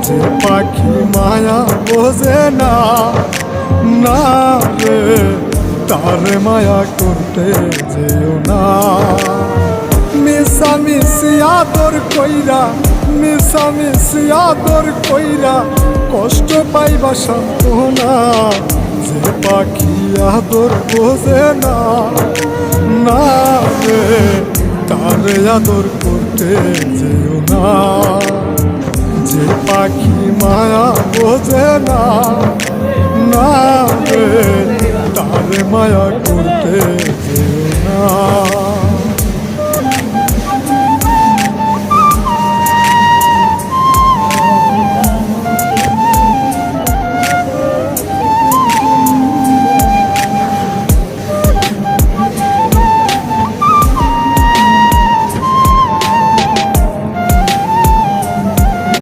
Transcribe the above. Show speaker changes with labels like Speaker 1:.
Speaker 1: যে পাখি মায়া বোঝে না, না রে তারে মায়া করতে যেও না। মিশামিশি আদর কইরা, মিশামিশি আদর কইরা কষ্ট পাইবা সান্ত্বনা। যে পাখি আদর বোঝে না, না রে তারে আদর করতে যেও না। যে পাখি মায়া বোঝে না, না রে তারে মায়া করতে যেও না।